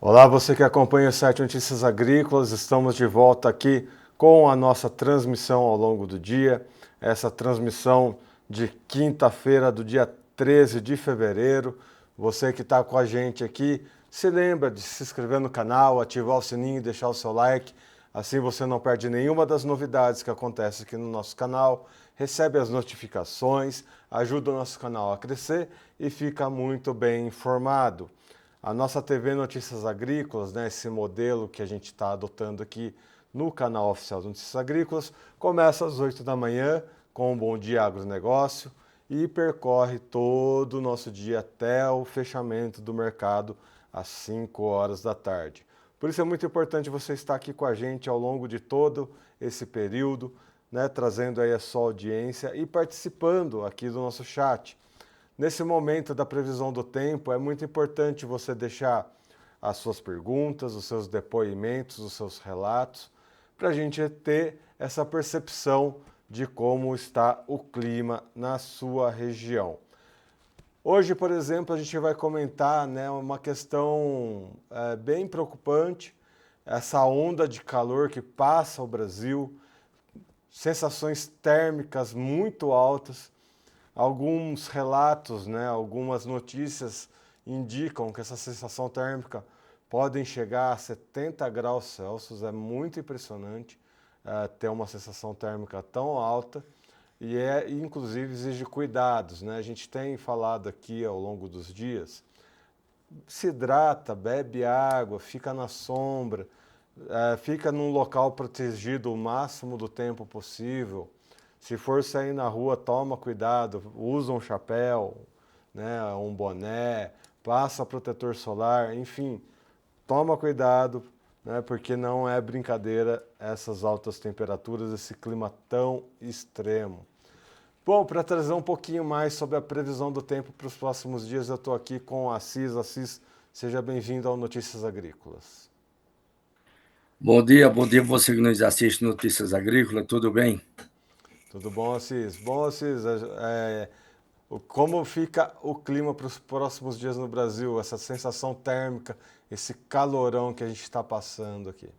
Olá, você que acompanha o site Notícias Agrícolas, estamos de volta aqui com a nossa transmissão ao longo do dia. Essa transmissão de quinta-feira, do dia 13 de fevereiro. Você que está com a gente aqui, se lembra de se inscrever no canal, ativar o sininho e deixar o seu like. Assim você não perde nenhuma das novidades que acontecem aqui no nosso canal, recebe as notificações, ajuda o nosso canal a crescer e fica muito bem informado. A nossa TV Notícias Agrícolas, né, esse modelo que a gente está adotando aqui no canal oficial de Notícias Agrícolas, começa às 8 da manhã com o Bom Dia Agronegócio e percorre todo o nosso dia até o fechamento do mercado às 5 horas da tarde. Por isso é muito importante você estar aqui com a gente ao longo de todo esse período, né, trazendo aí a sua audiência e participando aqui do nosso chat. Nesse momento da previsão do tempo, é muito importante você deixar as suas perguntas, os seus depoimentos, os seus relatos, para a gente ter essa percepção de como está o clima na sua região. Hoje, por exemplo, a gente vai comentar, né, uma questão bem preocupante, essa onda de calor que passa o Brasil, sensações térmicas muito altas. Alguns relatos, né, algumas notícias indicam que essa sensação térmica podem chegar a 70 graus Celsius. É muito impressionante ter uma sensação térmica tão alta e inclusive exige cuidados, né? A gente tem falado aqui ao longo dos dias, se hidrata, bebe água, fica na sombra, fica num local protegido o máximo do tempo possível. Se for sair na rua, toma cuidado, usa um chapéu, né, um boné, passa protetor solar, enfim, toma cuidado, né, porque não é brincadeira essas altas temperaturas, esse clima tão extremo. Bom, para trazer um pouquinho mais sobre a previsão do tempo para os próximos dias, eu estou aqui com o Assis. Assis, seja bem-vindo ao Notícias Agrícolas. Bom dia você que nos assiste Notícias Agrícolas, tudo bem? Tudo bom, Assis? Bom, Assis, como fica o clima para os próximos dias no Brasil? Essa sensação térmica, esse calorão que a gente está passando aqui.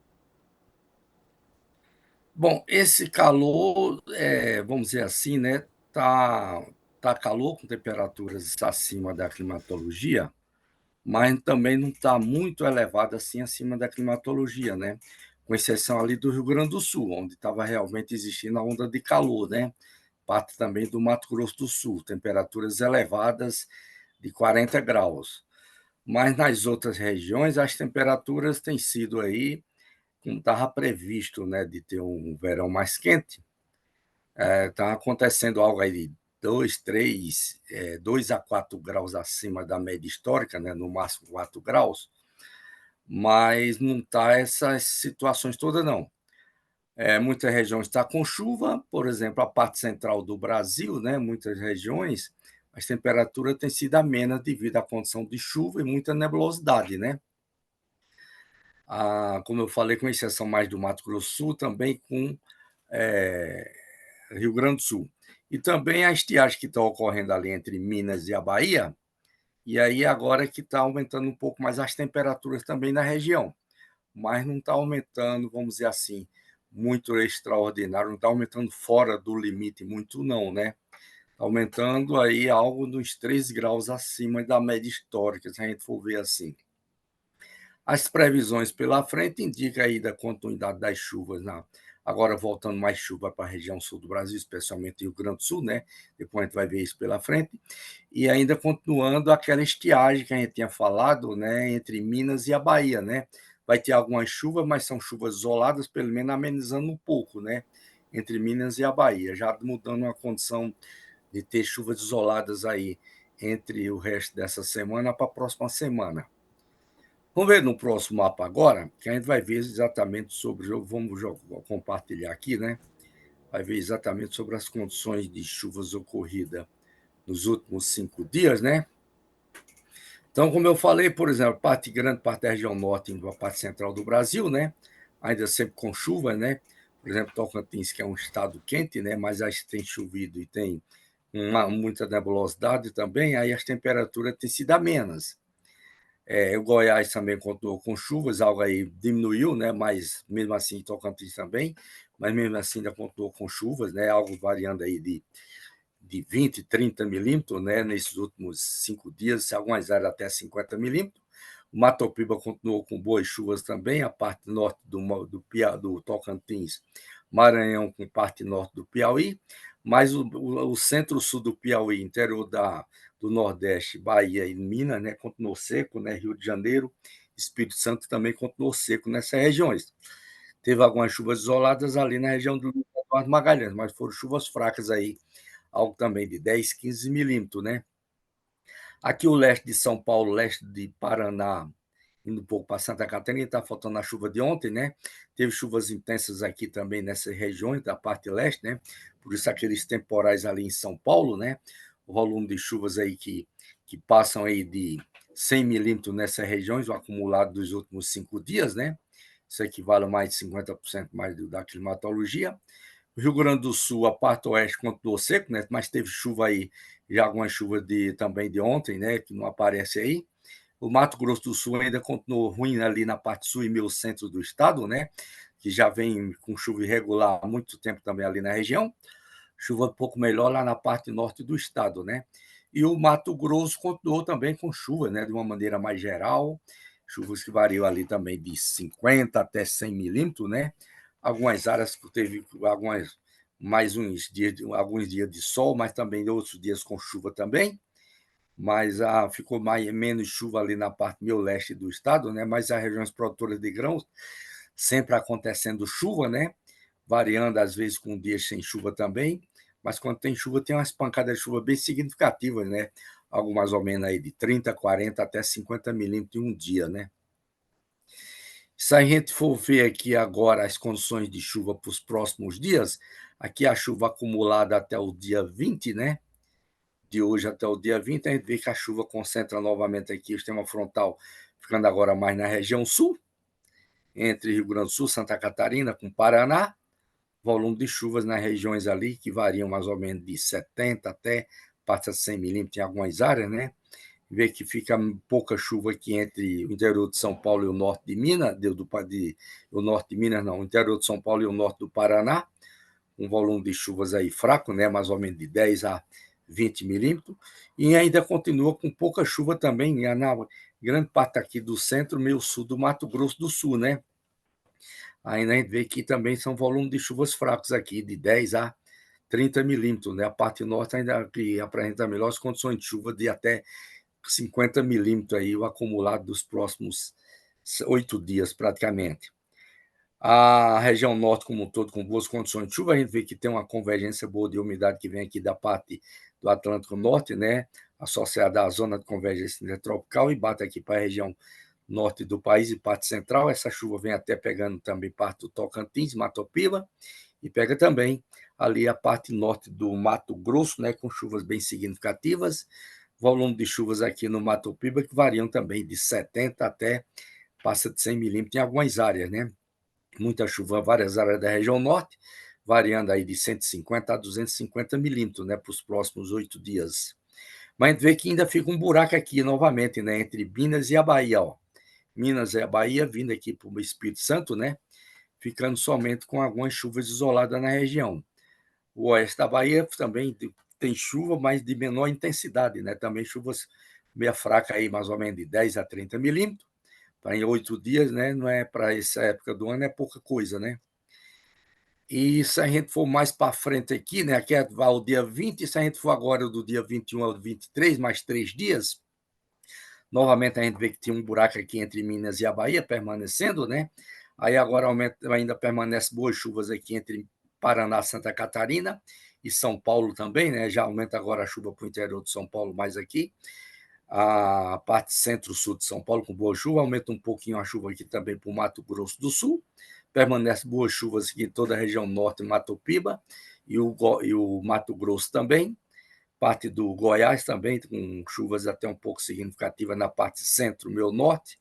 Bom, esse calor, vamos dizer assim, né? Tá calor com temperaturas acima da climatologia, mas também não está muito elevado assim acima da climatologia, né? Com exceção ali do Rio Grande do Sul, onde estava realmente existindo a onda de calor, né? Parte também do Mato Grosso do Sul, temperaturas elevadas de 40 graus. Mas nas outras regiões, as temperaturas têm sido aí, como estava previsto, né, de ter um verão mais quente, está acontecendo algo aí de 2, 3, 2 a 4 graus acima da média histórica, né, no máximo 4 graus, mas não está essas situações todas, não. Muitas regiões estão com chuva, por exemplo, a parte central do Brasil, né, muitas regiões, as temperaturas têm sido amenas devido à condição de chuva e muita nebulosidade, né? Como eu falei, com exceção mais do Mato Grosso do Sul, também com é, Rio Grande do Sul. E também a estiagem que está ocorrendo ali entre Minas e a Bahia, e aí agora é que está aumentando um pouco mais as temperaturas também na região, mas não está aumentando, vamos dizer assim, muito extraordinário, não está aumentando fora do limite muito não, né? Está aumentando aí algo dos 3 graus acima da média histórica, se a gente for ver assim. As previsões pela frente indicam aí da continuidade das chuvas, agora voltando mais chuva para a região sul do Brasil, especialmente Rio Grande do Sul, né? Depois a gente vai ver isso pela frente. E ainda continuando aquela estiagem que a gente tinha falado, né? Entre Minas e a Bahia, né? Vai ter algumas chuvas, mas são chuvas isoladas, pelo menos amenizando um pouco, né? Entre Minas e a Bahia, já mudando a condição de ter chuvas isoladas aí entre o resto dessa semana para a próxima semana. Vamos ver no próximo mapa agora, que a gente vai ver exatamente sobre, vamos compartilhar aqui, né? Vai ver exatamente sobre as condições de chuvas ocorridas nos últimos 5 dias, né? Então, como eu falei, por exemplo, parte grande, parte da região norte, a parte central do Brasil, né? Ainda sempre com chuva, né? Por exemplo, Tocantins, que é um estado quente, né? Mas aí tem chovido e tem muita nebulosidade também, aí as temperaturas têm sido amenas. O Goiás também continuou com chuvas, algo aí diminuiu, né? Mas mesmo assim, Tocantins também, mas mesmo assim ainda continuou com chuvas, né? Algo variando aí de 20, 30 milímetros, né? Nesses últimos 5 dias, algumas áreas até 50 milímetros. O Matopiba continuou com boas chuvas também, a parte norte do Tocantins, Maranhão com parte norte do Piauí, mas o centro-sul do Piauí, interior do Nordeste, Bahia e Minas, né, continuou seco, né, Rio de Janeiro, Espírito Santo também continuou seco nessas regiões. Teve algumas chuvas isoladas ali na região do Eduardo Magalhães, mas foram chuvas fracas aí, algo também de 10, 15 milímetros, né? Aqui o leste de São Paulo, leste de Paraná, indo um pouco para Santa Catarina, está faltando a chuva de ontem, né? Teve chuvas intensas aqui também nessas regiões da parte leste, né? Por isso aqueles temporais ali em São Paulo, né? O volume de chuvas aí que passam aí de 100 milímetros nessas regiões, o acumulado dos últimos 5 dias, né? Isso equivale a mais de 50% mais da climatologia. O Rio Grande do Sul, a parte oeste continuou seco, né? Mas teve chuva aí, já alguma chuva também de ontem, né? Que não aparece aí. O Mato Grosso do Sul ainda continuou ruim ali na parte sul e meio centro do estado, né? Que já vem com chuva irregular há muito tempo também ali na região. Chuva um pouco melhor lá na parte norte do estado, né? E o Mato Grosso continuou também com chuva, né? De uma maneira mais geral, chuvas que variam ali também de 50 até 100 milímetros, né? Algumas áreas que teve algumas mais alguns dias de sol, mas também outros dias com chuva também, mas ficou menos chuva ali na parte meio leste do estado, né? Mas as regiões produtoras de grãos sempre acontecendo chuva, né? Variando às vezes com dias sem chuva também, mas quando tem chuva tem umas pancadas de chuva bem significativas, né? Algo mais ou menos aí de 30, 40 até 50 milímetros em um dia, né? Se a gente for ver aqui agora as condições de chuva para os próximos dias, aqui a chuva acumulada até o dia 20, né? De hoje até o dia 20, a gente vê que a chuva concentra novamente aqui o sistema frontal, ficando agora mais na região sul, entre Rio Grande do Sul, Santa Catarina, com Paraná. Volume de chuvas nas regiões ali que variam mais ou menos de 70 até passa 100 milímetros em algumas áreas, né? Vê que fica pouca chuva aqui entre o interior de São Paulo e o norte de Minas, o norte de Minas não, o interior de São Paulo e o norte do Paraná, um volume de chuvas aí fraco, né? Mais ou menos de 10 a 20 milímetros, e ainda continua com pouca chuva também na grande parte aqui do centro, meio sul do Mato Grosso do Sul, né? Ainda a gente vê que também são volumes de chuvas fracos aqui, de 10 a 30 milímetros, né? A parte norte ainda que apresenta melhores condições de chuva de até 50 milímetros aí, o acumulado dos próximos 8 dias, praticamente. A região norte, como um todo, com boas condições de chuva, a gente vê que tem uma convergência boa de umidade que vem aqui da parte do Atlântico Norte, né? Associada à zona de convergência intertropical e bate aqui para a região norte do país e parte central. Essa chuva vem até pegando também parte do Tocantins, Matopiba, e pega também ali a parte norte do Mato Grosso, né? Com chuvas bem significativas. Volume de chuvas aqui no Matopiba que variam também de 70 até passa de 100 milímetros em algumas áreas, né? Muita chuva em várias áreas da região norte, variando aí de 150 a 250 milímetros, né, para os próximos 8 dias. Mas a gente vê que ainda fica um buraco aqui novamente, né, entre Minas e a Bahia, ó. Minas e a Bahia vindo aqui para o Espírito Santo, né, ficando somente com algumas chuvas isoladas na região. O oeste da Bahia também tem chuva, mas de menor intensidade, né, também chuvas meia fraca aí, mais ou menos de 10 a 30 milímetros, para em 8 dias, né? Não é para essa época do ano, é pouca coisa, né? E se a gente for mais para frente aqui, né? Aqui vai o dia 20, se a gente for agora do dia 21 ao 23, mais 3 dias, novamente a gente vê que tinha um buraco aqui entre Minas e a Bahia permanecendo, né? Aí agora ainda permanece boas chuvas aqui entre Paraná, Santa Catarina e São Paulo também, né? Já aumenta agora a chuva para o interior de São Paulo mais aqui. A parte centro-sul de São Paulo com boa chuva, aumenta um pouquinho a chuva aqui também para o Mato Grosso do Sul, permanece boas chuvas aqui em toda a região norte, Mato Piba, e o Mato Grosso também, parte do Goiás também, com chuvas até um pouco significativas na parte centro, meio norte,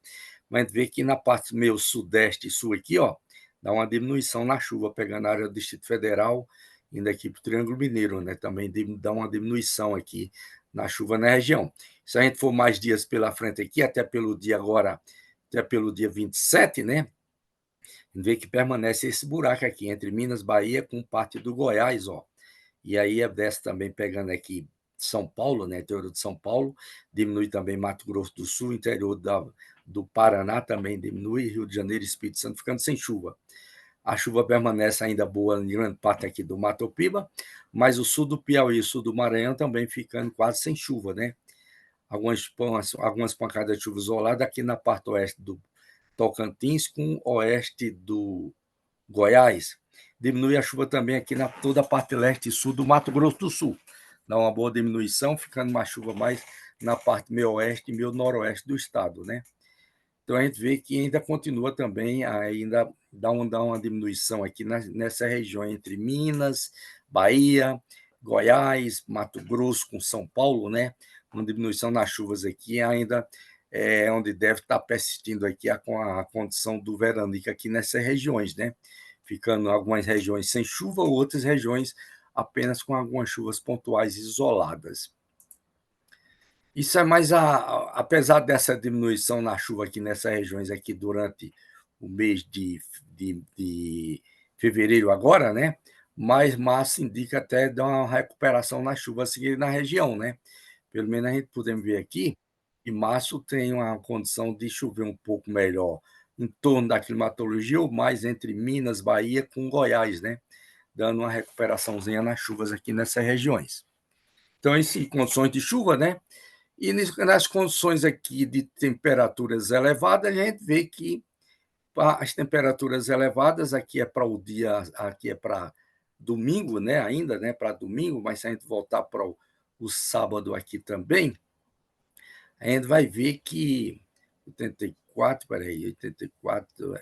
mas a gente vê que na parte meio sudeste e sul aqui, ó, dá uma diminuição na chuva, pegando a área do Distrito Federal, indo aqui para o Triângulo Mineiro, né? Também dá uma diminuição aqui na chuva na região. Se a gente for mais dias pela frente aqui, até pelo dia agora, até pelo dia 27, né? A gente vê que permanece esse buraco aqui entre Minas, Bahia, com parte do Goiás, ó. E aí desce também pegando aqui São Paulo, né? Interior de São Paulo, diminui também Mato Grosso do Sul, interior do Paraná também diminui, Rio de Janeiro e Espírito Santo ficando sem chuva. A chuva permanece ainda boa em grande parte aqui do Mato Piba, mas o sul do Piauí e o sul do Maranhão também ficando quase sem chuva, né? Algumas pancadas de chuva isolada aqui na parte oeste do Tocantins com oeste do Goiás. Diminui a chuva também aqui na toda a parte leste e sul do Mato Grosso do Sul. Dá uma boa diminuição, ficando uma chuva mais na parte meio oeste e meio noroeste do estado, né? Então a gente vê que ainda continua também, ainda dá uma diminuição aqui nessa região entre Minas, Bahia, Goiás, Mato Grosso com São Paulo, né? Uma diminuição nas chuvas aqui, ainda é onde deve estar persistindo aqui a condição do veranico aqui nessas regiões, né? Ficando algumas regiões sem chuva, outras regiões apenas com algumas chuvas pontuais isoladas. Isso é mais apesar dessa diminuição na chuva aqui nessas regiões aqui durante o mês de fevereiro agora, né? Mas março indica até dar uma recuperação na chuva a seguir na região, né? Pelo menos a gente podemos ver aqui que março tem uma condição de chover um pouco melhor em torno da climatologia, ou mais entre Minas, Bahia com Goiás, né? Dando uma recuperaçãozinha nas chuvas aqui nessas regiões. Então, em condições de chuva, né? E nas condições aqui de temperaturas elevadas, a gente vê que as temperaturas elevadas aqui é para o dia, aqui é para domingo, né? Ainda, né? Para domingo, mas se a gente voltar para o sábado aqui também, a gente vai ver que 84, peraí, 84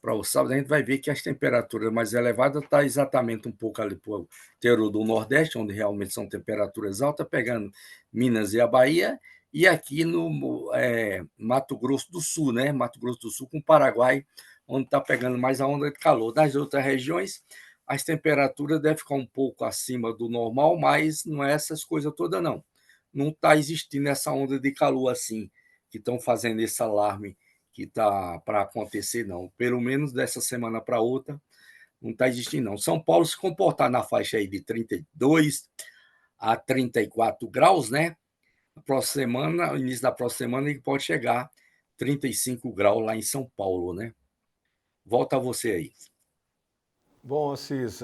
para o sábado, a gente vai ver que as temperaturas mais elevadas estão exatamente um pouco ali para o interior do Nordeste, onde realmente são temperaturas altas, pegando Minas e a Bahia, e aqui no Mato Grosso do Sul, né? Mato Grosso do Sul com Paraguai, onde está pegando mais a onda de calor. Nas outras regiões, as temperaturas devem ficar um pouco acima do normal, mas não é essas coisas todas, não. Não está existindo essa onda de calor assim, que estão fazendo esse alarme que está para acontecer, não. Pelo menos dessa semana para outra, não está existindo, não. São Paulo se comportar na faixa aí de 32 a 34 graus, né? Na próxima semana, início da próxima semana, ele pode chegar a 35 graus lá em São Paulo, né? Volta a você aí. Bom, Assis,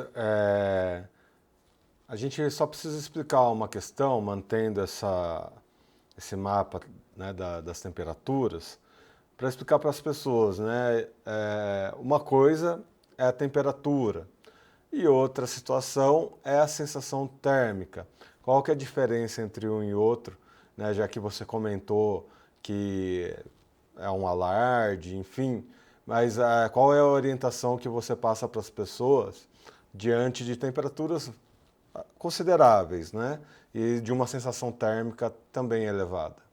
a gente só precisa explicar uma questão, mantendo esse mapa, né, das temperaturas, para explicar para as pessoas, né? Uma coisa é a temperatura e outra situação é a sensação térmica. Qual que é a diferença entre um e outro, né? Já que você comentou que é um alarde, enfim, mas qual é a orientação que você passa para as pessoas diante de temperaturas consideráveis, né? E de uma sensação térmica também elevada?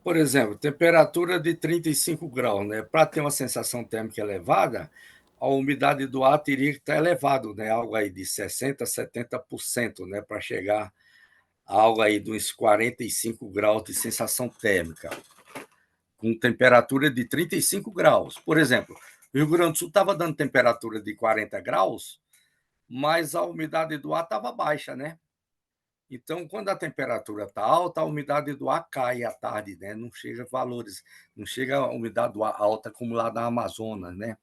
Por exemplo, temperatura de 35 graus, né? Para ter uma sensação térmica elevada, a umidade do ar teria que estar elevado, né? Algo aí de 60% a 70%, né? Para chegar a algo aí de uns 45 graus de sensação térmica, com temperatura de 35 graus. Por exemplo, o Rio Grande do Sul estava dando temperatura de 40 graus, mas a umidade do ar estava baixa, né? Então, quando a temperatura está alta, a umidade do ar cai à tarde, né? Não chega valores, não chega a umidade do ar alta como lá na Amazonas, né?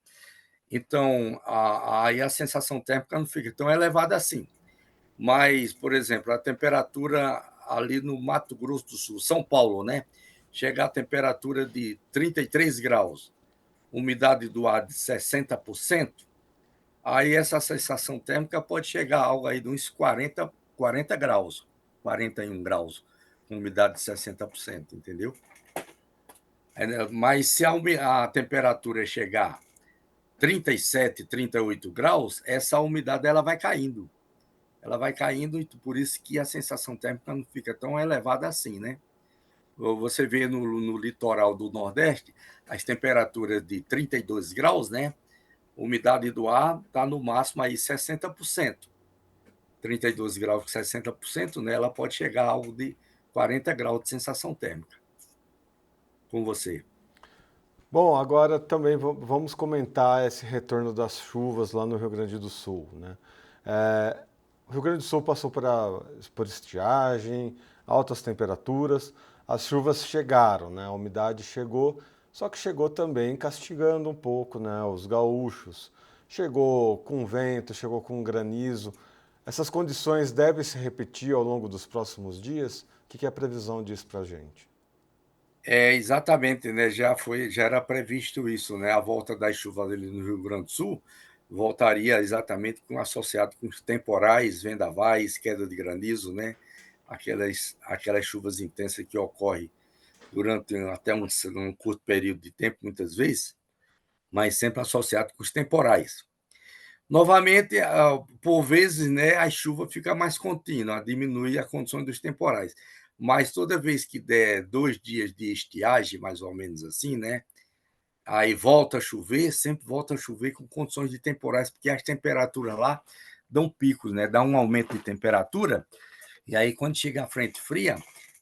Então, aí a sensação térmica não fica tão elevada assim. Mas, por exemplo, a temperatura ali no Mato Grosso do Sul, São Paulo, né? Chega a temperatura de 33 graus, umidade do ar de 60%, aí essa sensação térmica pode chegar a algo aí de uns 40 graus, 41 graus, com umidade de 60%, entendeu? Mas se a temperatura chegar 37, 38 graus, essa umidade ela vai caindo. Ela vai caindo e por isso que a sensação térmica não fica tão elevada assim, né? Você vê no litoral do Nordeste as temperaturas de 32 graus, né? A umidade do ar está no máximo aí 60%. 32 graus com 60%, né? Ela pode chegar a algo de 40 graus de sensação térmica. Com você. Bom, agora também vamos comentar esse retorno das chuvas lá no Rio Grande do Sul, né? O Rio Grande do Sul passou por estiagem, altas temperaturas, as chuvas chegaram, né? A umidade chegou, só que chegou também castigando um pouco, né, os gaúchos. Chegou com vento, chegou com granizo. Essas condições devem se repetir ao longo dos próximos dias? O que a previsão diz para a gente? Exatamente, né? Já era previsto isso, né? A volta das chuvas ali no Rio Grande do Sul voltaria exatamente associado com os temporais, vendavais, queda de granizo, né? Aquelas chuvas intensas que ocorrem durante até um curto período de tempo, muitas vezes, mas sempre associado com os temporais. Novamente, por vezes, né, a chuva fica mais contínua, diminui a condição dos temporais. Mas toda vez que der 2 dias de estiagem, mais ou menos assim, né? Aí volta a chover, sempre volta a chover com condições de temporais, porque as temperaturas lá dão picos, né? Dá um aumento de temperatura, e aí quando chega a frente fria,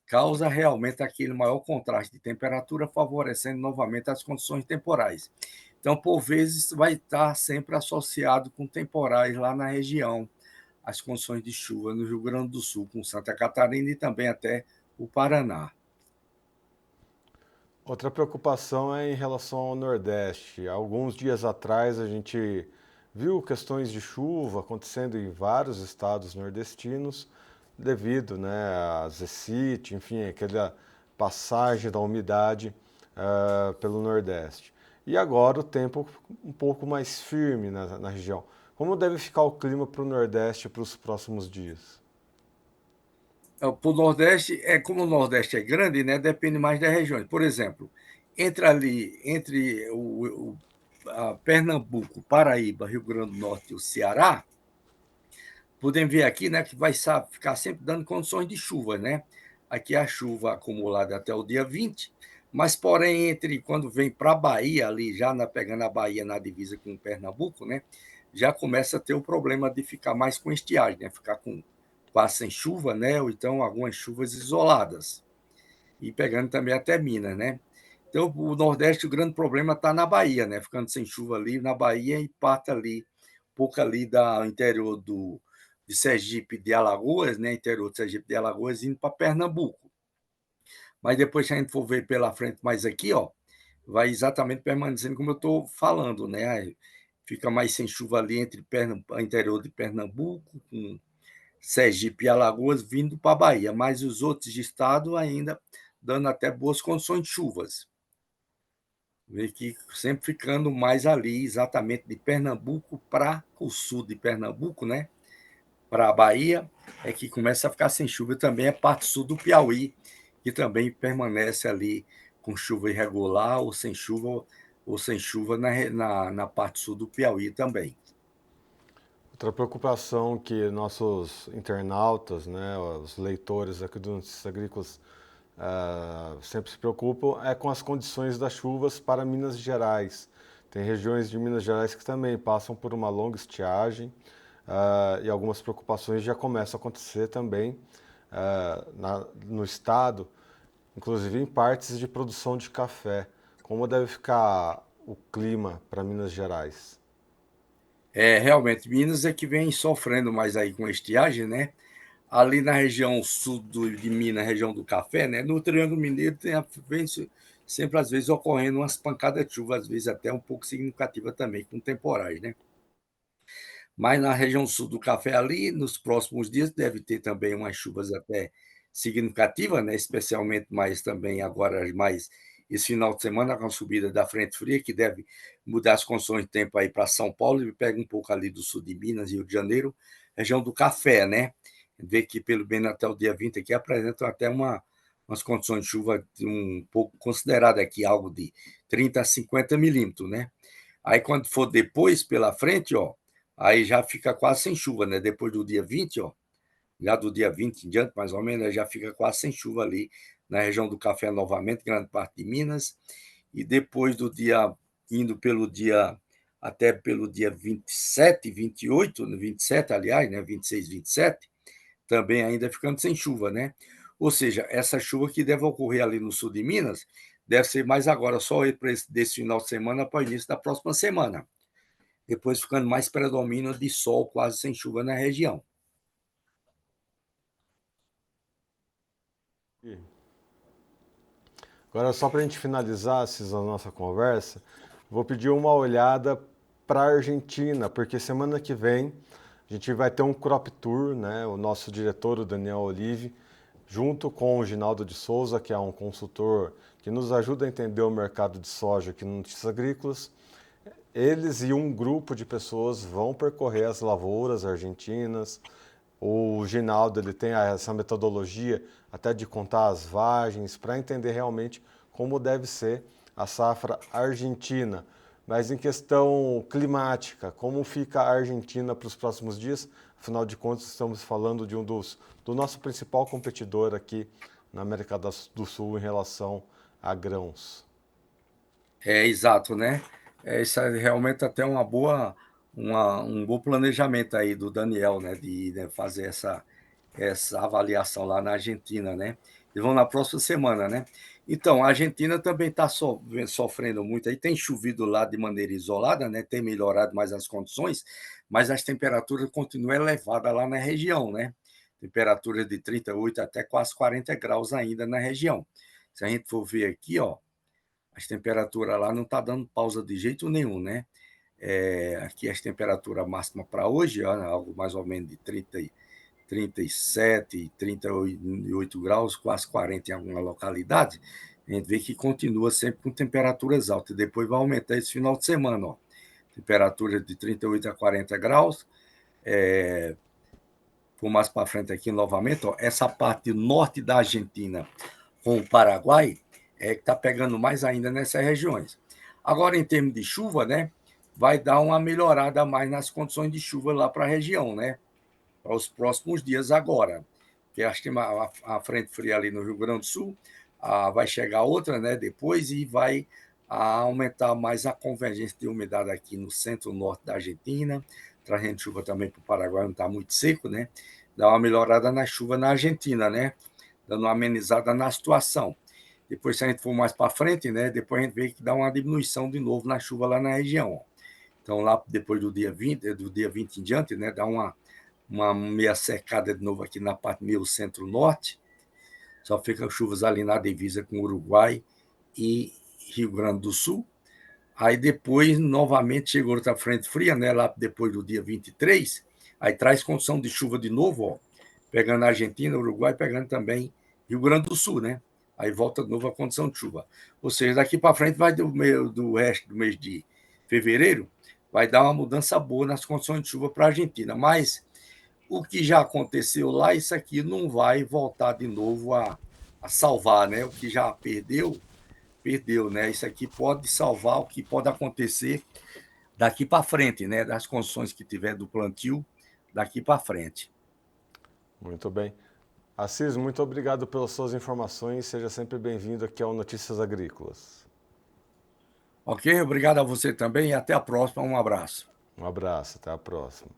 causa realmente aquele maior contraste de temperatura, favorecendo novamente as condições temporais. Então, por vezes, vai estar sempre associado com temporais lá na região, as condições de chuva no Rio Grande do Sul, com Santa Catarina e também até o Paraná. Outra preocupação é em relação ao Nordeste. Alguns dias atrás a gente viu questões de chuva acontecendo em vários estados nordestinos devido, né, a zecite, enfim, aquela passagem da umidade pelo Nordeste. E agora o tempo um pouco mais firme na região. Como deve ficar o clima para o Nordeste para os próximos dias? Para o Nordeste, como o Nordeste é grande, né, depende mais das regiões. Por exemplo, entre a Pernambuco, Paraíba, Rio Grande do Norte e o Ceará, podemos ver aqui, né, que vai ficar sempre dando condições de chuva, né? Aqui a chuva acumulada até o dia 20, mas porém entre quando vem para a Bahia ali, pegando a Bahia na divisa com o Pernambuco, né, já começa a ter o problema de ficar mais com estiagem, né? Ficar com quase sem chuva, né? Ou então algumas chuvas isoladas. E pegando também até Minas, né? Então, o Nordeste, o grande problema está na Bahia, né? Ficando sem chuva ali na Bahia e parte ali, um pouco ali do interior de Sergipe de Alagoas, né? Interior de Sergipe de Alagoas, indo para Pernambuco. Mas depois, se a gente for ver pela frente mais aqui, ó, vai exatamente permanecendo como eu estou falando, né? Aí fica mais sem chuva ali entre interior de Pernambuco, com Sergipe e Alagoas, vindo para a Bahia, mas os outros estados ainda dando até boas condições de chuvas. Vê que sempre ficando mais ali, exatamente de Pernambuco para o sul de Pernambuco, né? Para a Bahia, é que começa a ficar sem chuva. Também é parte sul do Piauí, que também permanece ali com chuva irregular ou sem chuva na parte sul do Piauí também. Outra preocupação que nossos internautas, né, os leitores aqui do Notícias Agrícolas sempre se preocupam é com as condições das chuvas para Minas Gerais. Tem regiões de Minas Gerais que também passam por uma longa estiagem e algumas preocupações já começam a acontecer também no estado, inclusive em partes de produção de café. Como deve ficar o clima para Minas Gerais? Realmente, Minas é que vem sofrendo mais aí com estiagem, né? Ali na região sul de Minas, região do café, né? No Triângulo Mineiro vem sempre, às vezes, ocorrendo umas pancadas de chuva, às vezes até um pouco significativa também, com temporais, né? Mas na região sul do café ali, nos próximos dias, deve ter também umas chuvas até significativas, né? Especialmente mais também agora, mais esse final de semana, com a subida da frente fria, que deve mudar as condições de tempo aí para São Paulo, e pega um pouco ali do sul de Minas, Rio de Janeiro, região do café, né? Vê que pelo menos até o dia 20 aqui apresentam até umas condições de chuva um pouco considerada aqui, algo de 30 a 50 milímetros, né? Aí quando for depois pela frente, ó, aí já fica quase sem chuva, né? Depois do dia 20, ó, já do dia 20 em diante, mais ou menos, né, já fica quase sem chuva ali na região do café novamente, grande parte de Minas. E depois do dia, indo pelo dia, até pelo dia 27, 28, no 27, aliás, né? 26, 27, também ainda ficando sem chuva, né? Ou seja, essa chuva que deve ocorrer ali no sul de Minas, deve ser mais agora, só desse final de semana para o início da próxima semana. Depois ficando mais predomínio de sol, quase sem chuva na região. Agora, só para a gente finalizar a nossa conversa, vou pedir uma olhada para a Argentina, porque semana que vem a gente vai ter um crop tour, né? O nosso diretor, o Daniel Olive, junto com o Ginaldo de Souza, que é um consultor que nos ajuda a entender o mercado de soja aqui no Notícias Agrícolas. Eles e um grupo de pessoas vão percorrer as lavouras argentinas. O Ginaldo ele tem essa metodologia até de contar as vagens para entender realmente como deve ser a safra argentina. Mas em questão climática, como fica a Argentina para os próximos dias? Afinal de contas, estamos falando de do nosso principal competidor aqui na América do Sul em relação a grãos. É exato, né? Isso é realmente até um bom planejamento aí do Daniel, né? De, né, fazer essa avaliação lá na Argentina, né? Eles vão na próxima semana, né? Então, a Argentina também está sofrendo muito aí, tem chovido lá de maneira isolada, né? Tem melhorado mais as condições, mas as temperaturas continuam elevadas lá na região, né? Temperatura de 38 até quase 40 graus ainda na região. Se a gente for ver aqui, ó, as temperaturas lá não tá dando pausa de jeito nenhum, né? Aqui as temperaturas máximas para hoje, ó, algo mais ou menos de 37, 38 graus, quase 40 em alguma localidade. A gente vê que continua sempre com temperaturas altas. Depois vai aumentar esse final de semana, ó. Temperatura de 38 a 40 graus. Por mais para frente aqui novamente, ó, essa parte norte da Argentina com o Paraguai é que está pegando mais ainda nessas regiões. Agora, em termos de chuva, né, vai dar uma melhorada mais nas condições de chuva lá para a região, né, para os próximos dias agora. Porque acho que a frente fria ali no Rio Grande do Sul vai chegar outra, né, depois e vai aumentar mais a convergência de umidade aqui no centro-norte da Argentina, trazendo chuva também para o Paraguai, não está muito seco, né, dá uma melhorada na chuva na Argentina, né, dando uma amenizada na situação. Depois, se a gente for mais para frente, né, depois a gente vê que dá uma diminuição de novo na chuva lá na região. Então, lá depois do dia 20 em diante, né, dá uma meia secada de novo aqui na parte meio centro-norte. Só ficam chuvas ali na divisa com Uruguai e Rio Grande do Sul. Aí depois, novamente, chegou outra frente fria, né, lá depois do dia 23. Aí traz condição de chuva de novo, ó, pegando a Argentina, Uruguai, pegando também Rio Grande do Sul, né? Aí volta de novo a condição de chuva. Ou seja, daqui para frente vai do resto do mês de fevereiro, vai dar uma mudança boa nas condições de chuva para a Argentina. Mas o que já aconteceu lá, isso aqui não vai voltar de novo a salvar, né? O que já perdeu, né? Isso aqui pode salvar o que pode acontecer daqui para frente, né? Das condições que tiver do plantio daqui para frente. Muito bem. Assis, muito obrigado pelas suas informações. Seja sempre bem-vindo aqui ao Notícias Agrícolas. Ok? Obrigado a você também e até a próxima. Um abraço. Um abraço, até a próxima.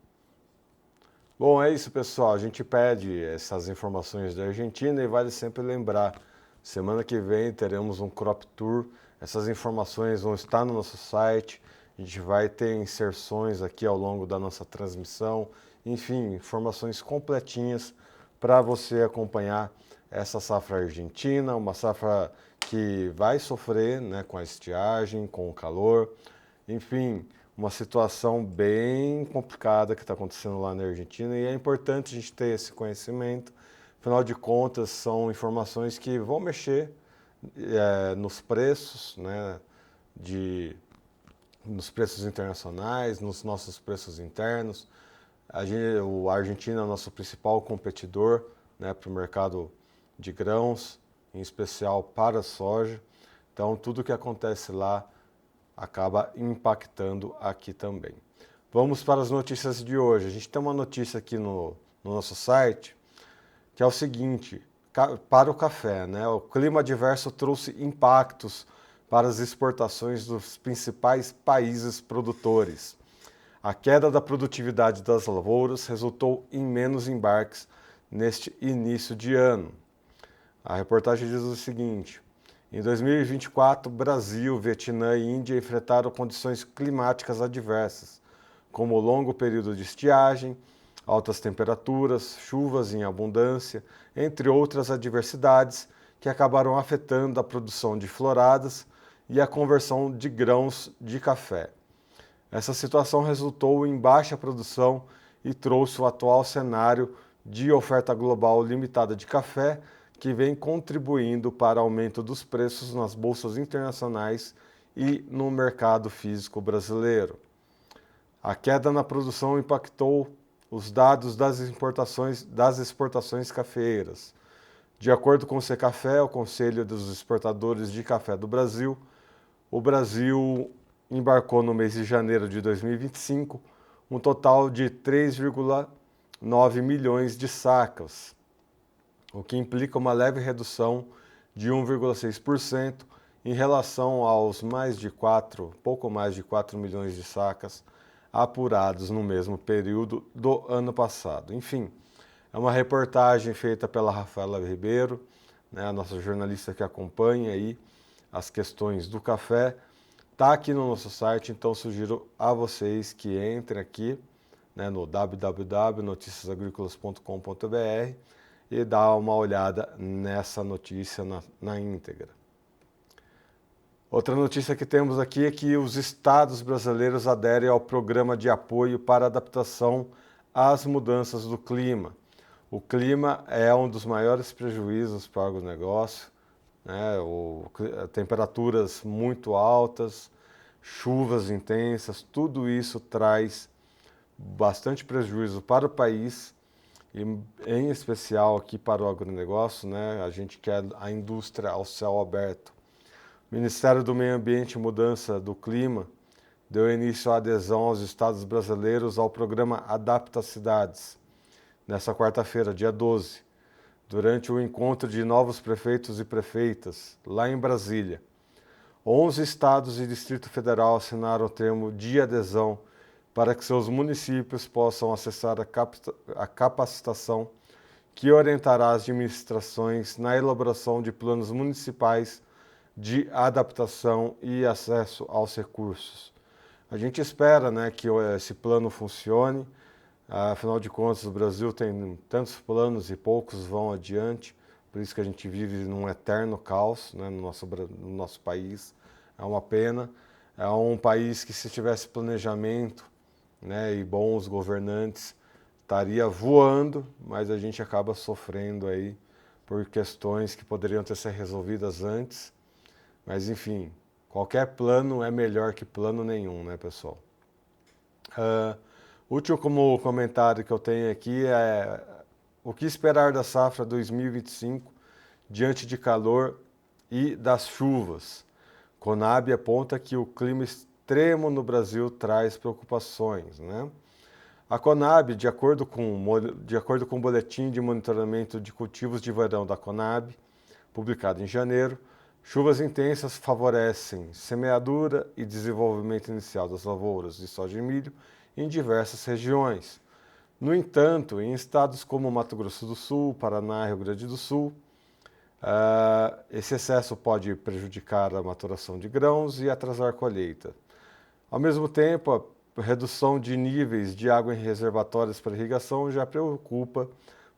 Bom, é isso, pessoal. A gente pede essas informações da Argentina e vale sempre lembrar, semana que vem teremos um crop tour. Essas informações vão estar no nosso site. A gente vai ter inserções aqui ao longo da nossa transmissão. Enfim, informações completinhas para você acompanhar essa safra argentina, uma safra que vai sofrer, né, com a estiagem, com o calor. Enfim, uma situação bem complicada que está acontecendo lá na Argentina e é importante a gente ter esse conhecimento. Afinal de contas, são informações que vão mexer nos preços, né, nos preços internacionais, nos nossos preços internos. A Argentina é o nosso principal competidor, né, para o mercado de grãos, em especial para a soja. Então, tudo que acontece lá acaba impactando aqui também. Vamos para as notícias de hoje. A gente tem uma notícia aqui no nosso site que é o seguinte, para o café, né? O clima adverso trouxe impactos para as exportações dos principais países produtores. A queda da produtividade das lavouras resultou em menos embarques neste início de ano. A reportagem diz o seguinte: em 2024, Brasil, Vietnã e Índia enfrentaram condições climáticas adversas, como longo período de estiagem, altas temperaturas, chuvas em abundância, entre outras adversidades que acabaram afetando a produção de floradas e a conversão de grãos de café. Essa situação resultou em baixa produção e trouxe o atual cenário de oferta global limitada de café, que vem contribuindo para o aumento dos preços nas bolsas internacionais e no mercado físico brasileiro. A queda na produção impactou os dados das exportações cafeeiras. De acordo com o Secafé, o Conselho dos Exportadores de Café do Brasil, o Brasil embarcou no mês de janeiro de 2025 um total de 3,9 milhões de sacas, o que implica uma leve redução de 1,6% em relação aos pouco mais de 4 milhões de sacas apurados no mesmo período do ano passado. Enfim, é uma reportagem feita pela Rafaela Ribeiro, né, a nossa jornalista que acompanha aí as questões do café. Está aqui no nosso site, então sugiro a vocês que entrem aqui, né, no www.noticiasagricolas.com.br e dá uma olhada nessa notícia na íntegra. Outra notícia que temos aqui é que os estados brasileiros aderem ao Programa de Apoio para Adaptação às Mudanças do Clima. O clima é um dos maiores prejuízos para o agronegócio, né? Temperaturas muito altas, chuvas intensas, tudo isso traz bastante prejuízo para o país e em especial aqui para o agronegócio, né? A gente quer a indústria ao céu aberto. O Ministério do Meio Ambiente e Mudança do Clima deu início à adesão aos estados brasileiros ao programa Adapta Cidades, nessa quarta-feira, dia 12, durante o encontro de novos prefeitos e prefeitas, lá em Brasília. 11 estados e Distrito Federal assinaram o termo de adesão para que seus municípios possam acessar a capacitação que orientará as administrações na elaboração de planos municipais de adaptação e acesso aos recursos. A gente espera, né, que esse plano funcione. Afinal de contas, o Brasil tem tantos planos e poucos vão adiante, por isso que a gente vive num eterno caos, né, no nosso país. É uma pena. É um país que, se tivesse planejamento, né, e bons governantes, estaria voando, mas a gente acaba sofrendo aí por questões que poderiam ter sido resolvidas antes. Mas, enfim, qualquer plano é melhor que plano nenhum, né, pessoal? Último como comentário que eu tenho aqui é o que esperar da safra 2025 diante de calor e das chuvas. Conab aponta que o clima extremo no Brasil traz preocupações, né? A Conab, de acordo com o boletim de monitoramento de cultivos de verão da Conab, publicado em janeiro, chuvas intensas favorecem semeadura e desenvolvimento inicial das lavouras de soja e milho em diversas regiões. No entanto, em estados como Mato Grosso do Sul, Paraná e Rio Grande do Sul, esse excesso pode prejudicar a maturação de grãos e atrasar a colheita. Ao mesmo tempo, a redução de níveis de água em reservatórios para irrigação já preocupa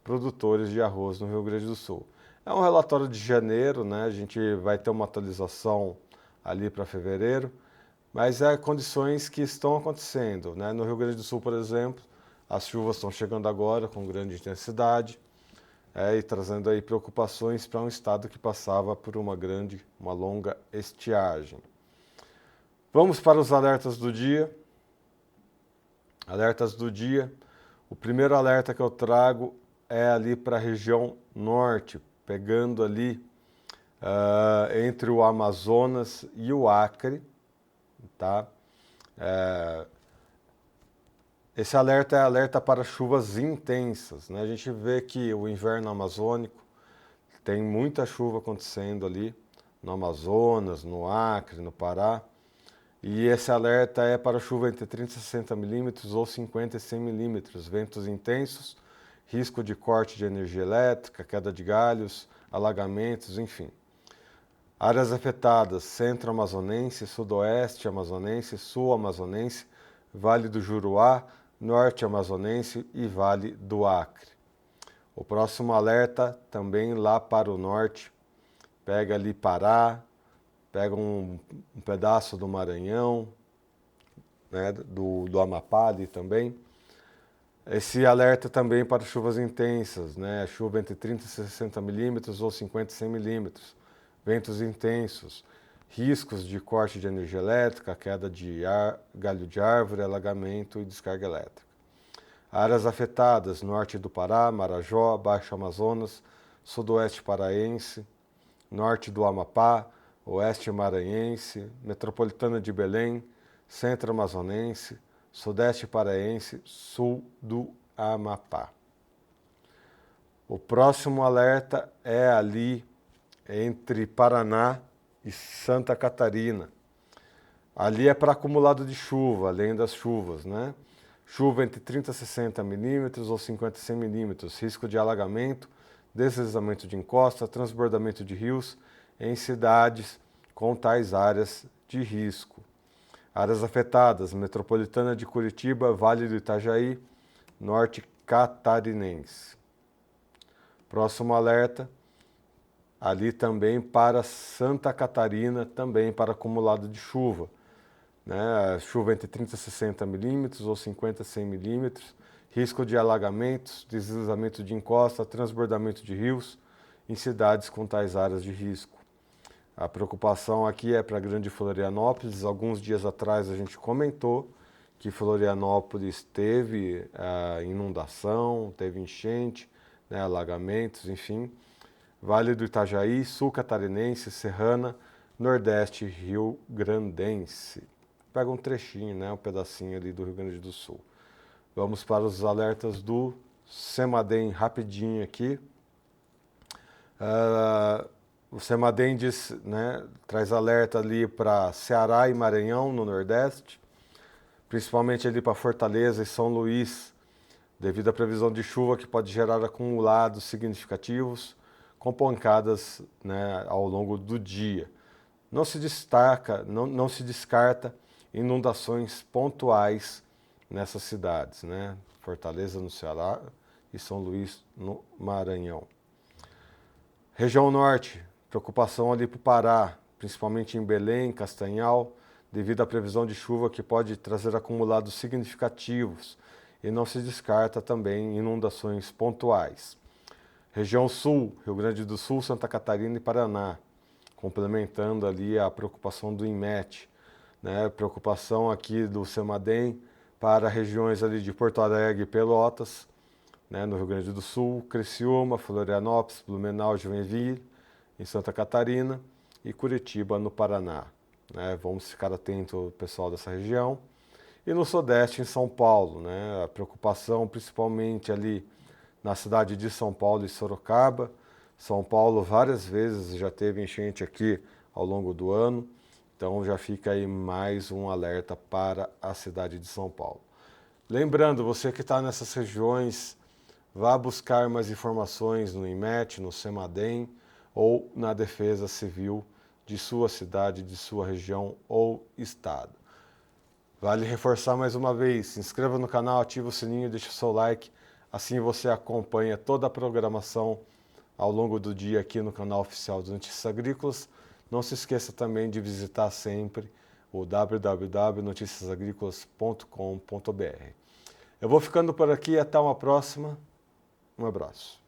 produtores de arroz no Rio Grande do Sul. É um relatório de janeiro, né? A gente vai ter uma atualização ali para fevereiro, mas é condições que estão acontecendo, né? No Rio Grande do Sul, por exemplo, as chuvas estão chegando agora com grande intensidade, e trazendo aí preocupações para um estado que passava por uma longa estiagem. Vamos para os alertas do dia. Alertas do dia. O primeiro alerta que eu trago é ali para a região norte, pegando ali entre o Amazonas e o Acre, tá? Esse alerta é alerta para chuvas intensas, né? A gente vê que o inverno amazônico tem muita chuva acontecendo ali no Amazonas, no Acre, no Pará. E esse alerta é para chuva entre 30 e 60 milímetros ou 50 e 100 milímetros, ventos intensos risco de corte de energia elétrica, queda de galhos, alagamentos, enfim. Áreas afetadas: Centro Amazonense, Sudoeste Amazonense, Sul Amazonense, Vale do Juruá, Norte Amazonense e Vale do Acre. O próximo alerta também lá para o norte, pega ali Pará, pega um pedaço do Maranhão, né, do Amapá ali também. Esse alerta também para chuvas intensas, né, chuva entre 30 e 60 milímetros ou 50 e 100 milímetros, ventos intensos, riscos de corte de energia elétrica, queda de galho de árvore, alagamento e descarga elétrica. Áreas afetadas: norte do Pará, Marajó, Baixo Amazonas, sudoeste paraense, norte do Amapá, oeste maranhense, metropolitana de Belém, centro amazonense, sudeste paraense, sul do Amapá. O próximo alerta é ali entre Paraná e Santa Catarina. Ali é para acumulado de chuva, além das chuvas, né? Chuva entre 30 e 60 milímetros ou 50 e 100 milímetros, risco de alagamento, deslizamento de encosta, transbordamento de rios em cidades com tais áreas de risco. Áreas afetadas: metropolitana de Curitiba, Vale do Itajaí, norte catarinense. Próximo alerta, ali também para Santa Catarina, também para acumulado de chuva. Né, chuva entre 30 e 60 milímetros ou 50 a 100 milímetros, risco de alagamentos, deslizamento de encosta, transbordamento de rios em cidades com tais áreas de risco. A preocupação aqui é para Grande Florianópolis. Alguns dias atrás a gente comentou que Florianópolis teve inundação, teve enchente, né, alagamentos, enfim. Vale do Itajaí, Sul Catarinense, Serrana, Nordeste Rio Grandense. Pega um trechinho, né, um pedacinho ali do Rio Grande do Sul. Vamos para os alertas do CEMADEM rapidinho aqui. O CEMADEM diz, né, traz alerta ali para Ceará e Maranhão, no Nordeste, principalmente ali para Fortaleza e São Luís, devido à previsão de chuva que pode gerar acumulados significativos com pancadas, né, ao longo do dia. Não se descarta inundações pontuais nessas cidades, né? Fortaleza no Ceará e São Luís no Maranhão. Região Norte, preocupação ali para o Pará, principalmente em Belém, Castanhal, devido à previsão de chuva que pode trazer acumulados significativos, e não se descarta também inundações pontuais. Região Sul, Rio Grande do Sul, Santa Catarina e Paraná, complementando ali a preocupação do INMET, né? Preocupação aqui do CEMADEM para regiões ali de Porto Alegre e Pelotas, né, no Rio Grande do Sul, Criciúma, Florianópolis, Blumenau, Joinville, em Santa Catarina, e Curitiba, no Paraná. Né? Vamos ficar atentos, pessoal dessa região. E no Sudeste, em São Paulo, né? A preocupação principalmente ali na cidade de São Paulo e Sorocaba. São Paulo várias vezes já teve enchente aqui ao longo do ano, então já fica aí mais um alerta para a cidade de São Paulo. Lembrando, você que está nessas regiões, vá buscar mais informações no INMET, no CEMADEM ou na Defesa Civil de sua cidade, de sua região ou estado. Vale reforçar mais uma vez, se inscreva no canal, ative o sininho, deixe o seu like, assim você acompanha toda a programação ao longo do dia aqui no canal oficial dos Notícias Agrícolas. Não se esqueça também de visitar sempre o www.noticiasagricolas.com.br. Eu vou ficando por aqui, até uma próxima. Um abraço.